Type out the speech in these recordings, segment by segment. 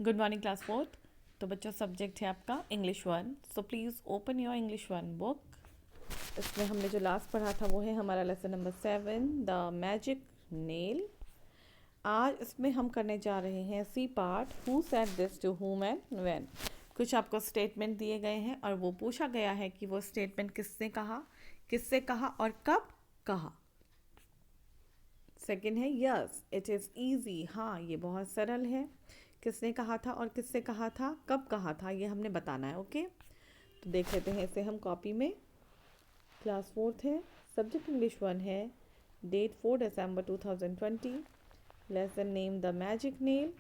Good morning class fourth. तो बच्चों subject है आपका English one. So please open your English one book. इसमें हमने जो लास्ट पढ़ा था वो है हमारा lesson number 7 the magic nail. आज इसमें हम करने जा रहे हैं C part, who said this to whom and when. कुछ आपको स्टेटमेंट दिए गए हैं और वो पूछा गया है कि वो स्टेटमेंट किससे कहा और कब कहा। सेकंड है यस इट इज़ ईजी, हाँ ये बहुत सरल है। किसने कहा था और किससे कहा था, कब कहा था, ये हमने बताना है। ओके, तो देख लेते हैं इसे हम कॉपी में। क्लास फोर्थ है, सब्जेक्ट इंग्लिश वन है, डेट 4 दिसंबर 2020, lesson name the magic nail.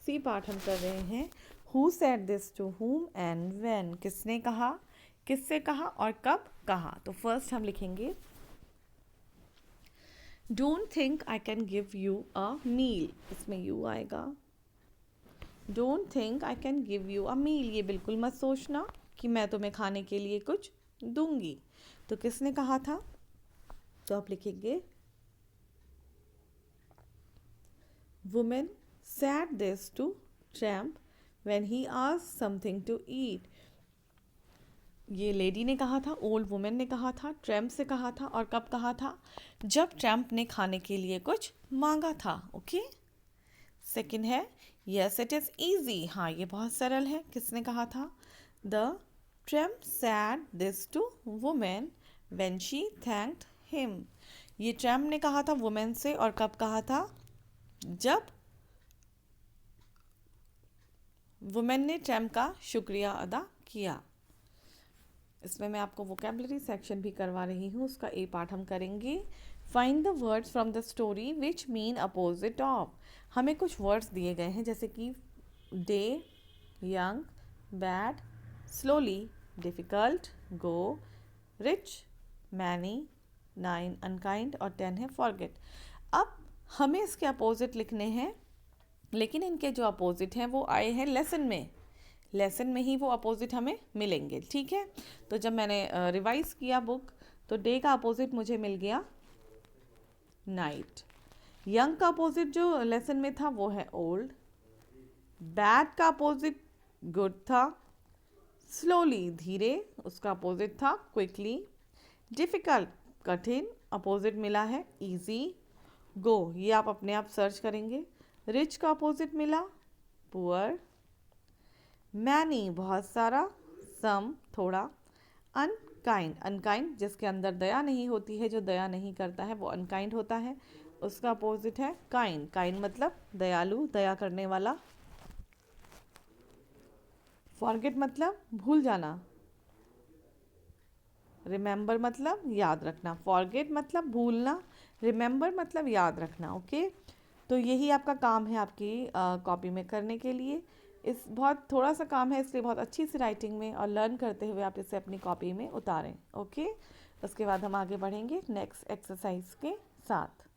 C part हम कर रहे हैं who said this to whom and when. किसने कहा, किससे कहा और कब कहा। तो फर्स्ट हम लिखेंगे don't think I can give you a meal. इसमें यू आएगा। Don't think I can give you a meal, ये बिल्कुल मत सोचना कि मैं तुम्हें खाने के लिए कुछ दूंगी। तो किसने कहा था, तो आप लिखेंगे woman said this to tramp when he asked something to eat. ये लेडी ने कहा था, ओल्ड वुमेन ने कहा था, ट्रैम्प से कहा था और कब कहा था, जब ट्रैम्प ने खाने के लिए कुछ मांगा था। ओके, सेकंड है यस इट इज़ ईजी, हाँ ये बहुत सरल है। किसने कहा था, the tramp said this to woman when she thanked him. ये ट्रैम्प ने कहा था वुमेन से और कब कहा था, जब वुमेन ने ट्रैम्प का शुक्रिया अदा किया। इसमें मैं आपको वोकेबलरी सेक्शन भी करवा रही हूँ, उसका ए पार्ट हम करेंगे। Find the words from the story which mean opposite of. हमें कुछ वर्ड्स दिए गए हैं जैसे कि day, young, bad, slowly, difficult, go, rich, many, 9 unkind और 10 है फॉरगेट। अब हमें इसके अपोजिट लिखने हैं, लेकिन इनके जो अपोजिट हैं वो आए हैं लेसन में ही वो अपोजिट हमें मिलेंगे। ठीक है, तो जब मैंने रिवाइज किया बुक तो डे का अपोजिट मुझे मिल गया नाइट। यंग का अपोजिट जो लेसन में था वो है ओल्ड। बैड का अपोजिट गुड था। स्लोली धीरे, उसका अपोजिट था क्विकली। डिफ़िकल्ट कठिन, अपोजिट मिला है इजी। गो ये आप अपने आप सर्च करेंगे। रिच का अपोजिट मिला पुअर। मैनी बहुत सारा, सम थोड़ा। अनकाइंड जिसके अंदर दया नहीं होती है, जो दया नहीं करता है वो अनकाइंड होता है। उसका अपोजिट है काइंड मतलब दयालु, दया करने वाला। फॉरगेट मतलब भूल जाना। रिमेंबर मतलब याद रखना। फॉरगेट मतलब भूलना, रिमेंबर मतलब याद रखना। ओके, तो यही आपका काम है आपकी कॉपी में करने के लिए। इस बहुत थोड़ा सा काम है, इसलिए बहुत अच्छी सी राइटिंग में और लर्न करते हुए आप इसे अपनी कॉपी में उतारें। ओके, उसके बाद हम आगे बढ़ेंगे नेक्स्ट एक्सरसाइज के साथ।